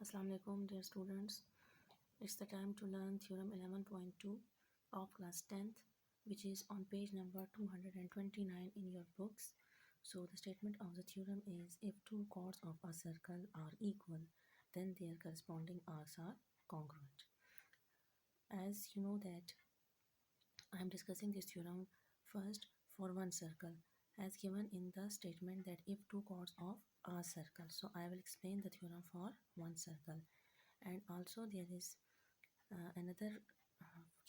Assalamu alaikum dear students. It's the time to learn Theorem 11.2 of class 10th, which is on page number 229 in your books. So the statement of the theorem is if two chords of a circle are equal, then their corresponding arcs are congruent. As you know that I am discussing this theorem first for one circle as given in the statement that if two chords of a circle. So I will explain the theorem for one circle. And also there is another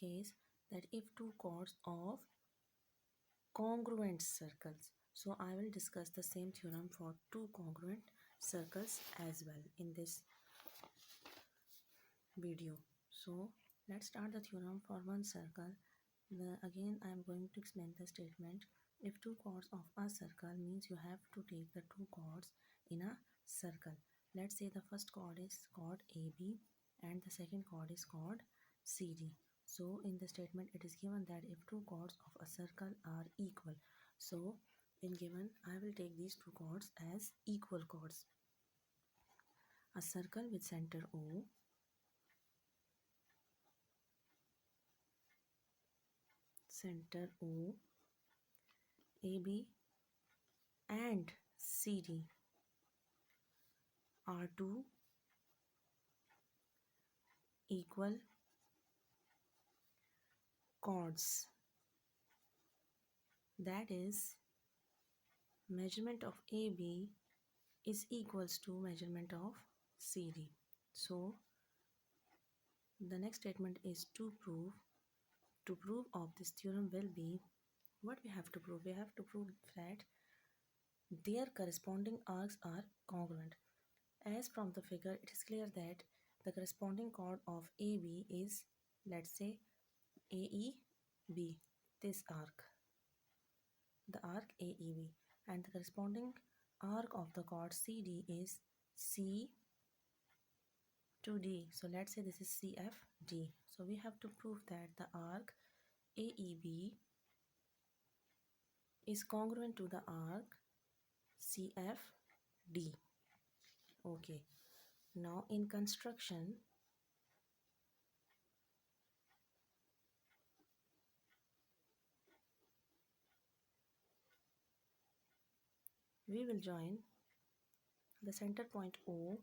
case that if two chords of congruent circles. So I will discuss the same theorem for two congruent circles as well in this video. So let's start the theorem for one circle. Again I am going to explain the statement. If two chords of a circle means you have to take the two chords in a circle. Let's say the first chord is chord AB and the second chord is chord CD. So in the statement it is given that if two chords of a circle are equal. So in given I will take these two chords as equal chords. A circle with center O, AB and CD are two equal chords. That is, measurement of AB is equals to measurement of CD. So the next statement is to prove. To prove of this theorem will be, what we have to prove? We have to prove that their corresponding arcs are congruent. As from the figure, it is clear that the corresponding chord of AB is, let's say, AEB, this arc, the arc AEB, and the corresponding arc of the chord CD is C to D. So let's say this is CFD. So we have to prove that the arc AEB is congruent to the arc CFD. Okay. Now in construction, we will join the center point O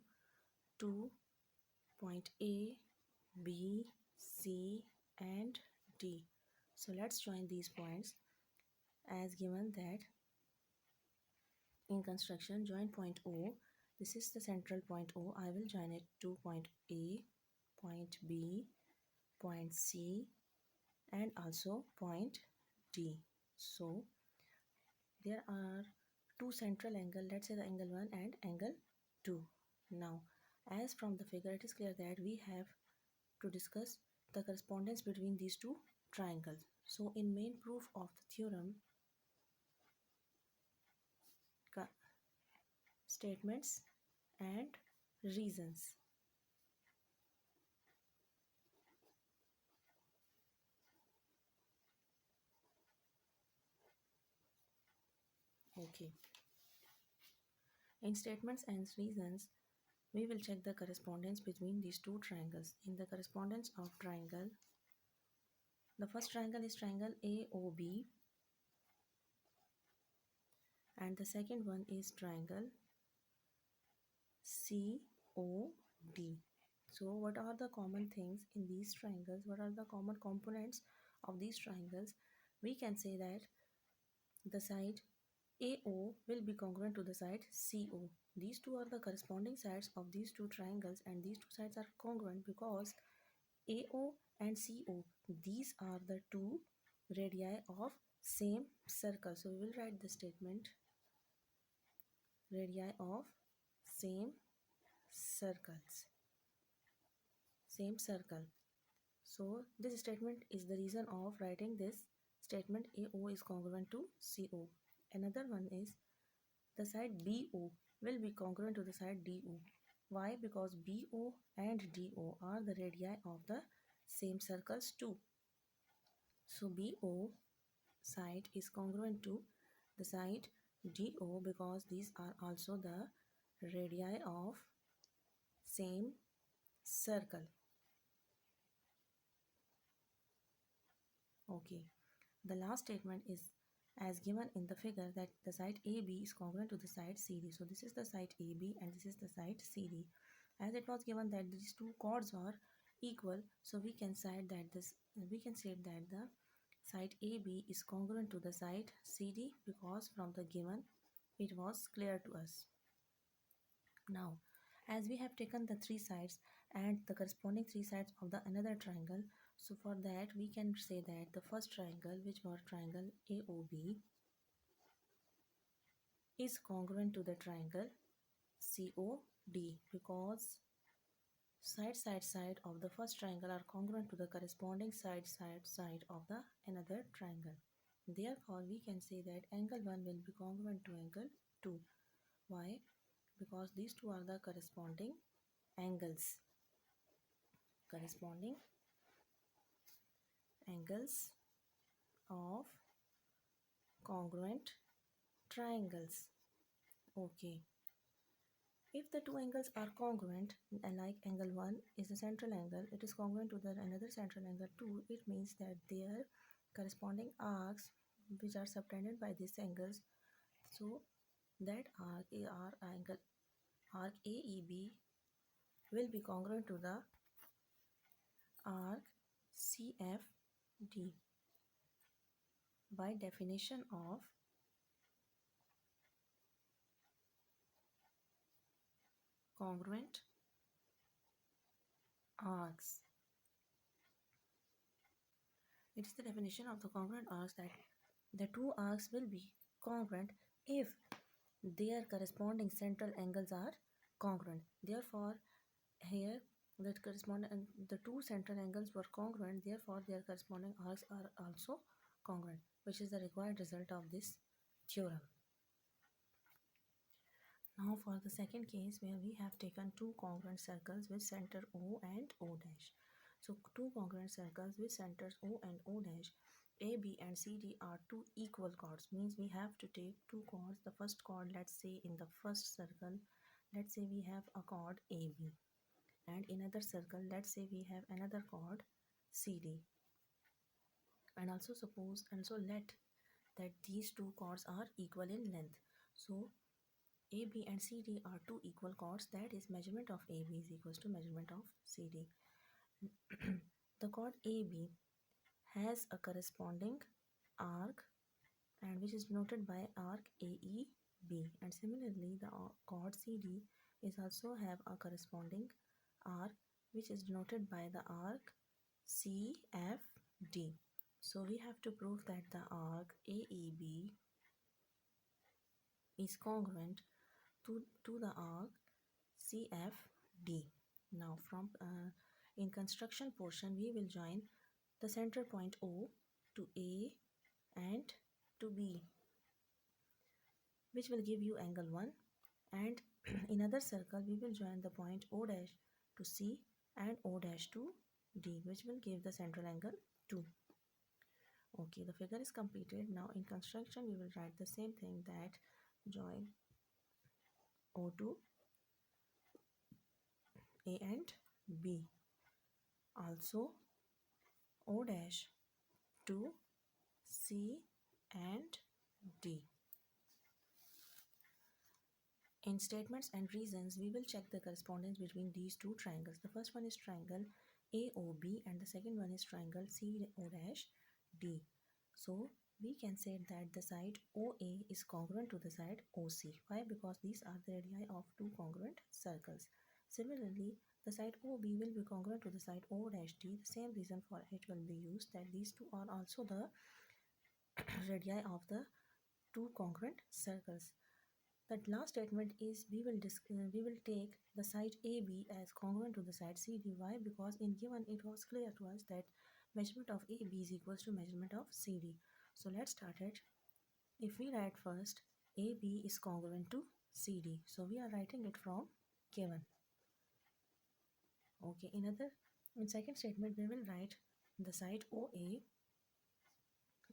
to point A, B, C and D. So let's join these points as given that in construction join point O. This is the central point O. I will join it to point A, point B, point C and also point D. So there are two central angle, let's say the angle 1 and angle 2. Now as from the figure it is clear that we have to discuss the correspondence between these two triangles. So in main proof of the theorem, statements and reasons. Okay. In statements and reasons, we will check the correspondence between these two triangles. In the correspondence of triangle, the first triangle is triangle AOB and the second one is triangle COD. So what are the common things in these triangles? What are the common components of these triangles? We can say that the side AO will be congruent to the side CO. These two are the corresponding sides of these two triangles and these two sides are congruent because AO and CO, these are the two radii of same circle. So we will write the statement radii of same circles, same circle. So this statement is the reason of writing this statement AO is congruent to CO. Another one is the side BO will be congruent to the side DO. Why? Because BO and DO are the radii of the same circles too. So BO side is congruent to the side DO because these are also the radii of same circle. Okay. The last statement is as given in the figure that the side AB is congruent to the side CD. So this is the side AB and this is the side CD. As it was given that these two chords are equal, so we can say that the side AB is congruent to the side CD because from the given it was clear to us. Now, as we have taken the three sides and the corresponding three sides of the another triangle, so for that we can say that the first triangle, which was triangle AOB, is congruent to the triangle COD because side of the first triangle are congruent to the corresponding side of the another triangle. Therefore, we can say that angle 1 will be congruent to angle 2. Why? Because these two are the corresponding angles. Corresponding angles of congruent triangles. Okay. If the two angles are congruent, like angle 1 is a central angle, it is congruent to the another central angle 2, it means that their corresponding arcs which are subtended by these angles, so that arc AEB will be congruent to the arc CFD by definition of congruent arcs. It is the definition of the congruent arcs that the two arcs will be congruent if their corresponding central angles are congruent. Therefore, here the two central angles were congruent, therefore their corresponding arcs are also congruent, which is the required result of this theorem. Now for the second case, where we have taken two congruent circles with center O and O dash. So two congruent circles with centers O and O dash, A, B and C, D are two equal chords. Means we have to take two chords. The first chord, let's say in the first circle, let's say we have a chord AB. And in another circle, let's say we have another chord CD. And also let that these two chords are equal in length. So AB and CD are two equal chords, that is measurement of AB is equals to measurement of CD. The chord AB has a corresponding arc and which is denoted by arc AEB, and similarly the chord CD is also have a corresponding arc which is denoted by the arc CFD. So we have to prove that the arc AEB is congruent to the arc CFD. Now from in construction portion we will join the center point O to A and to B, which will give you angle 1, and in other circle we will join the point O dash to C and O dash to D, which will give the central angle 2. Okay, the figure is completed. Now in construction we will write the same thing, that join O to A and B, also O dash to C and D. In statements and reasons, we will check the correspondence between these two triangles. The first one is triangle AOB and the second one is triangle CO'D. So we can say that the side OA is congruent to the side OC. Why? Because these are the radii of two congruent circles. Similarly, the side OB will be congruent to the side O'D. The same reason for it will be used, that these two are also the radii of the two congruent circles. That last statement is we will take the side AB as congruent to the side CD. Why? Because in given it was clear to us that measurement of AB is equals to measurement of CD. So let's start it. If we write first AB is congruent to CD, so we are writing it from given. Okay, in second statement we will write the side OA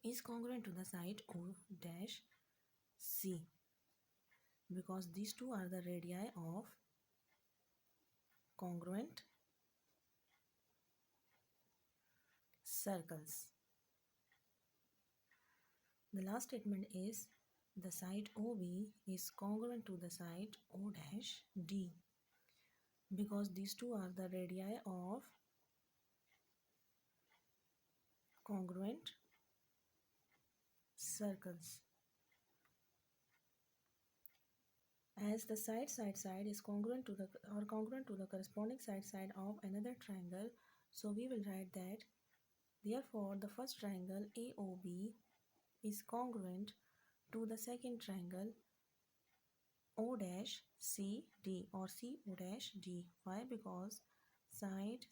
is congruent to the side O dash C, because these two are the radii of congruent circles. The last statement is the side OB is congruent to the side O dash D because these two are the radii of congruent circles. As the side is congruent to the corresponding side of another triangle, so we will write that therefore the first triangle AOB is congruent to the second triangle O dash CD or CO dash D. Why? Because side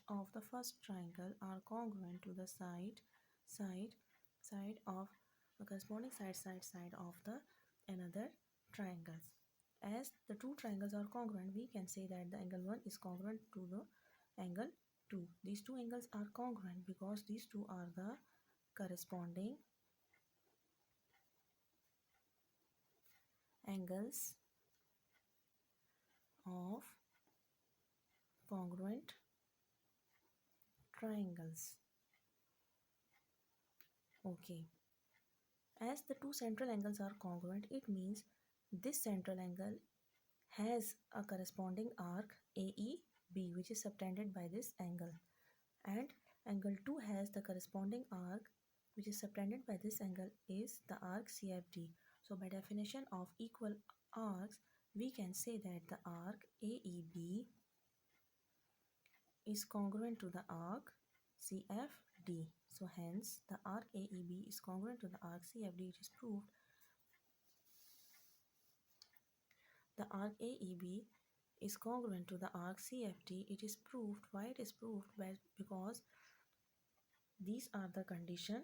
of the first triangle are congruent to the side of the corresponding side of the another triangles. As the two triangles are congruent, we can say that the angle 1 is congruent to the angle 2. These two angles are congruent because these two are the corresponding angles of congruent triangles. Okay. As the two central angles are congruent, it means this central angle has a corresponding arc AEB which is subtended by this angle, and angle 2 has the corresponding arc which is subtended by this angle is the arc CFD. So by definition of equal arcs, we can say that the arc AEB is congruent to the arc CFD. So hence the arc AEB is congruent to the arc CFD. It is proved the arc AEB is congruent to the arc CFD. It is proved. Why it is proved? Well, because these are the condition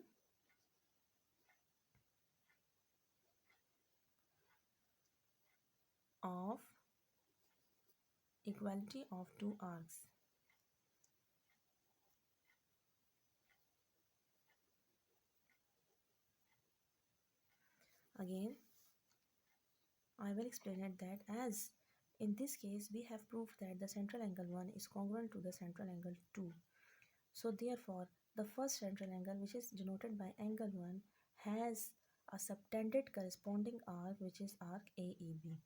of equality of two arcs. Again, I will explain it that as in this case we have proved that the central angle 1 is congruent to the central angle 2. So therefore the first central angle, which is denoted by angle 1, has a subtended corresponding arc which is arc AEB,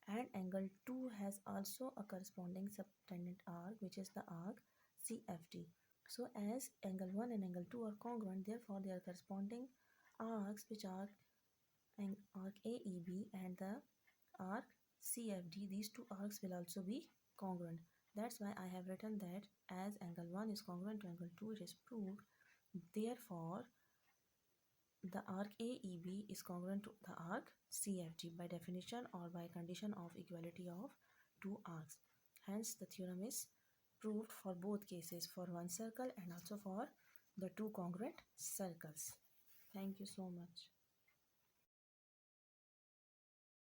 and angle 2 has also a corresponding subtended arc which is the arc CFD. So as angle 1 and angle 2 are congruent, therefore their corresponding arcs which are arc AEB and the arc CFD, these two arcs will also be congruent. That's why I have written that as angle 1 is congruent to angle 2, it is proved. Therefore, the arc AEB is congruent to the arc CFD by definition or by condition of equality of two arcs. Hence, the theorem is proved for both cases, for one circle and also for the two congruent circles. Thank you so much.